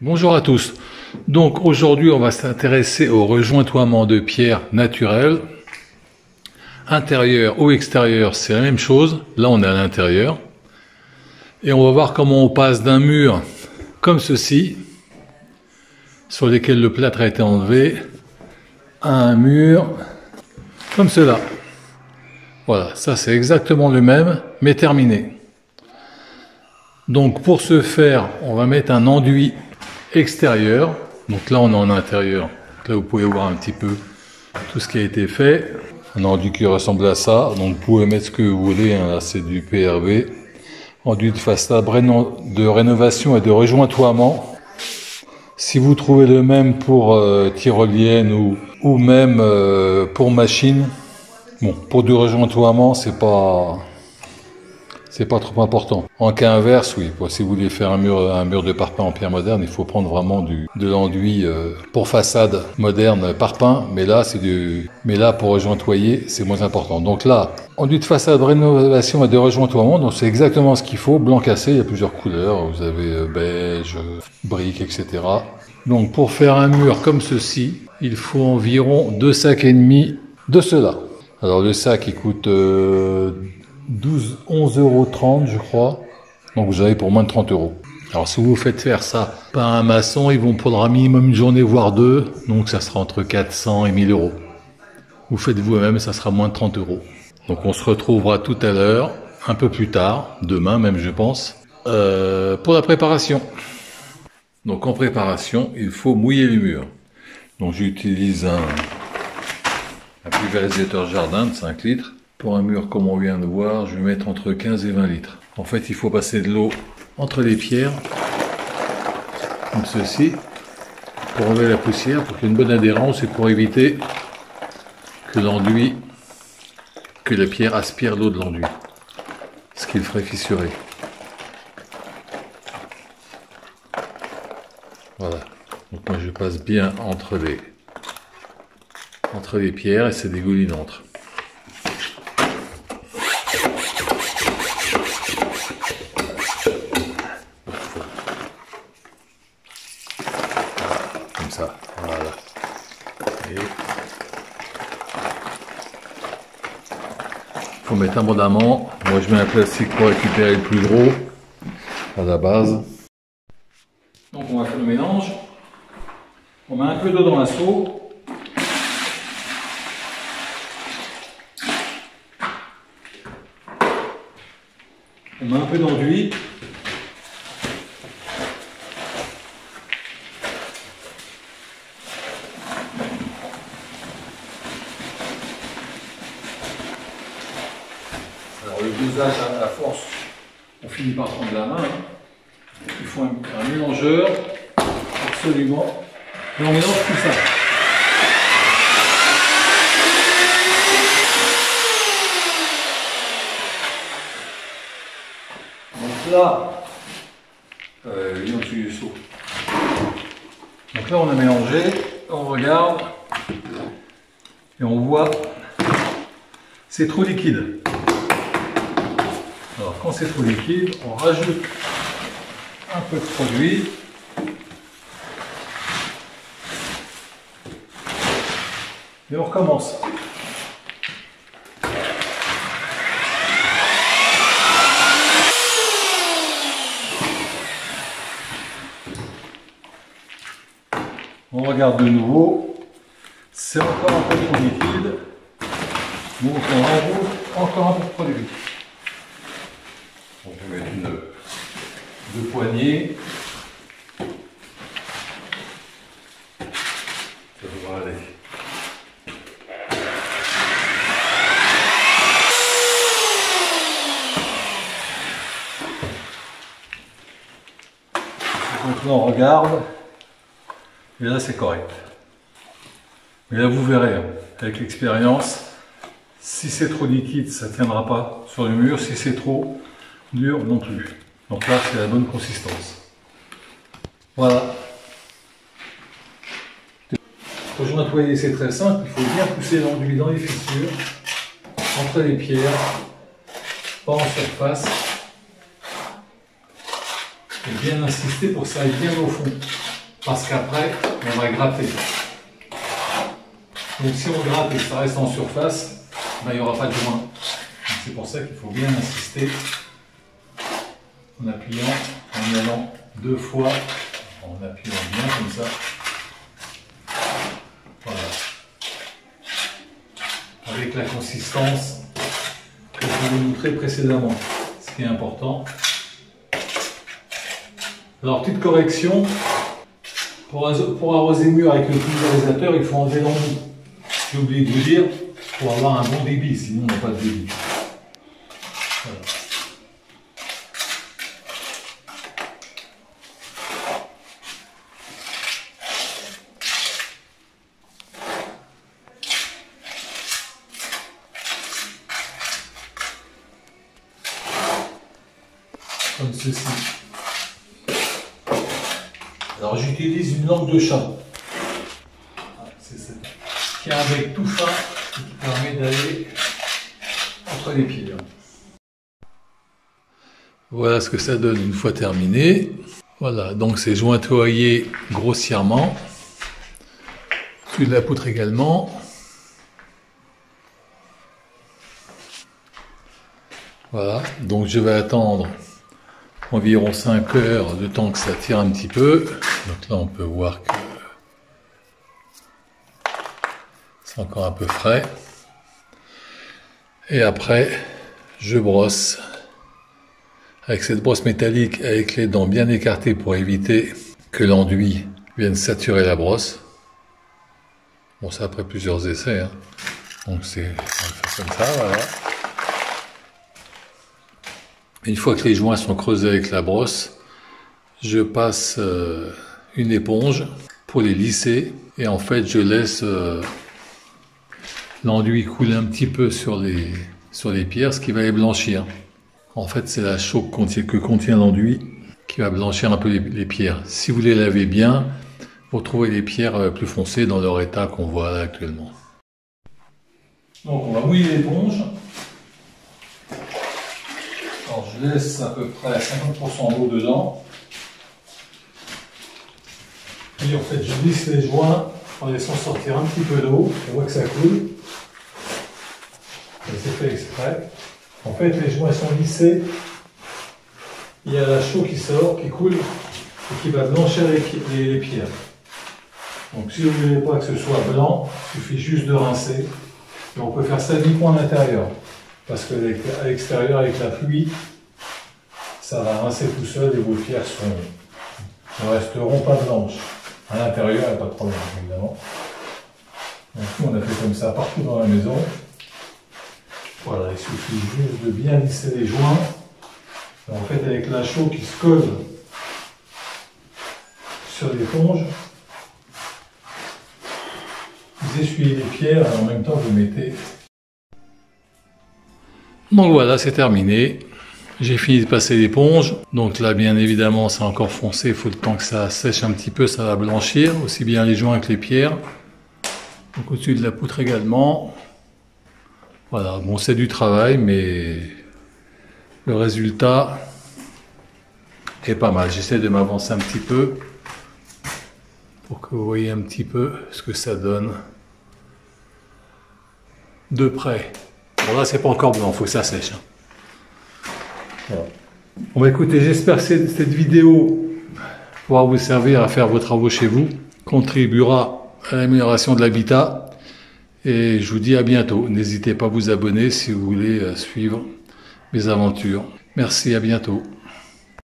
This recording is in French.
Bonjour à tous. Donc aujourd'hui on va s'intéresser au rejointoiement de pierre naturelle. Intérieur ou extérieur, c'est la même chose. Là on est à l'intérieur. Et on va voir comment on passe d'un mur comme ceci, sur lequel le plâtre a été enlevé, à un mur comme cela. Voilà, ça c'est exactement le même, mais terminé. Donc pour ce faire, on va mettre un enduit extérieur. Donc là on est en intérieur. Là vous pouvez voir un petit peu tout ce qui a été fait. Un enduit qui ressemble à ça. Donc vous pouvez mettre ce que vous voulez. Hein. Là c'est du PRV. Enduit de façade de rénovation et de rejointoiement. Si vous trouvez le même pour tyrolienne ou même pour machine, bon, pour du rejointoiement c'est pas trop important. En cas inverse, oui. Si vous voulez faire un mur de parpaing en pierre moderne, il faut prendre vraiment de l'enduit pour façade moderne parpaing. Mais là, pour rejointoyer, c'est moins important. Donc là, enduit de façade, rénovation et de rejointoiement. Donc c'est exactement ce qu'il faut. Blanc cassé, il y a plusieurs couleurs. Vous avez beige, brique, etc. Donc pour faire un mur comme ceci, il faut environ 2 sacs et demi de cela. Alors le sac, il coûte 11,30 € je crois. Donc vous avez pour moins de 30 €. Alors si vous faites faire ça par un maçon, ils vont prendre un minimum une journée voire deux. Donc ça sera entre 400 et 1000 €. Vous faites vous-même, ça sera moins de 30 €. Donc on se retrouvera tout à l'heure, un peu plus tard, demain même je pense, pour la préparation. Donc en préparation, il faut mouiller les murs. Donc j'utilise un pulvérisateur jardin de 5 litres. Pour un mur comme on vient de voir, je vais mettre entre 15 et 20 litres. En fait, il faut passer de l'eau entre les pierres, comme ceci, pour enlever la poussière, pour qu'il y ait une bonne adhérence et pour éviter que la pierre aspire l'eau de l'enduit, ce qui le ferait fissurer. Voilà. Donc moi je passe bien entre les pierres et c'est dégoulinante. Comme ça, voilà. Et faut mettre abondamment. Moi je mets un plastique pour récupérer le plus gros à la base. Donc on va faire le mélange. On met un peu d'eau dans la seau. On met un peu d'enduit. Alors le dosage à force, on finit par prendre la main. Hein. Il faut un mélangeur, absolument. Et on mélange tout ça. Donc là, il est au-dessus du seau. Donc là, on a mélangé, on regarde et on voit, c'est trop liquide. Alors quand c'est trop liquide, on rajoute un peu de produit. Et on recommence. On regarde de nouveau. C'est encore un peu trop liquide. Donc on rajoute encore un peu de produit. Donc je vais mettre deux poignées. Ça devrait aller. Donc là on regarde, et là c'est correct. Mais là vous verrez, hein, avec l'expérience, si c'est trop liquide ça ne tiendra pas sur le mur, si c'est trop dur non plus. Donc là c'est la bonne consistance. Voilà. Pour rejointoyer c'est très simple, il faut bien pousser l'enduit dans les fissures, entre les pierres, pas en surface. faut bien insister pour que ça aille bien au fond. Parce qu'après, on va gratter. Donc si on gratte et que ça reste en surface, ben, il n'y aura pas de joint. C'est pour ça qu'il faut bien insister en appuyant, en y allant 2 fois, en appuyant bien comme ça. Voilà. Avec la consistance que je vous ai montré précédemment, ce qui est important. Alors, petite correction, pour arroser mûr avec le pulvérisateur, il faut enlever l'embout. J'ai oublié de vous dire, pour avoir un bon débit, sinon on n'a pas de débit. Voilà. Comme ceci. Alors j'utilise une langue de chat. C'est celle qui est un bec tout fin et qui permet d'aller entre les pieds. Voilà ce que ça donne une fois terminé. Voilà, donc c'est jointoyé grossièrement. Au-dessus de la poutre également. Voilà, donc je vais attendre environ 5 heures, de temps que ça tire un petit peu. Donc là, on peut voir que c'est encore un peu frais. Et après, je brosse avec cette brosse métallique avec les dents bien écartées pour éviter que l'enduit vienne saturer la brosse. Bon, ça après plusieurs essais, hein. Donc on va faire comme ça, voilà. Une fois que les joints sont creusés avec la brosse, je passe une éponge pour les lisser et en fait je laisse l'enduit couler un petit peu sur les pierres, ce qui va les blanchir. En fait, c'est la chaux que contient l'enduit qui va blanchir un peu les pierres. Si vous les lavez bien, vous retrouvez les pierres plus foncées dans leur état qu'on voit là actuellement. Donc on va mouiller l'éponge. Alors je laisse à peu près 50% d'eau dedans. Puis en fait je lisse les joints en laissant sortir un petit peu d'eau. On voit que ça coule. Et c'est fait exprès. En fait les joints sont lissés. Il y a la chaux qui sort, qui coule et qui va blanchir les pierres. Donc si vous ne voulez pas que ce soit blanc, il suffit juste de rincer. Et on peut faire ça uniquement à l'intérieur. Parce que à l'extérieur, avec la pluie, ça va rincer tout seul et vos pierres ne resteront pas blanches. À l'intérieur, il n'y a pas de problème, évidemment. Donc nous, on a fait comme ça partout dans la maison. Voilà, il suffit juste de bien lisser les joints. Et en fait, avec la chaux qui se colle sur l'éponge, vous essuyez les pierres et en même temps, vous mettez... Donc voilà, c'est terminé. J'ai fini de passer l'éponge. Donc là, bien évidemment, c'est encore foncé. Il faut le temps que ça sèche un petit peu, ça va blanchir. Aussi bien les joints que les pierres. Donc au-dessus de la poutre également. Voilà, bon, c'est du travail, mais le résultat est pas mal. J'essaie de m'avancer un petit peu pour que vous voyez un petit peu ce que ça donne de près. Bon là c'est pas encore blanc, il faut que ça sèche. Voilà. Bon bah écoutez, j'espère que cette vidéo pourra vous servir à faire vos travaux chez vous, contribuera à l'amélioration de l'habitat et je vous dis à bientôt. N'hésitez pas à vous abonner si vous voulez suivre mes aventures. Merci, à bientôt.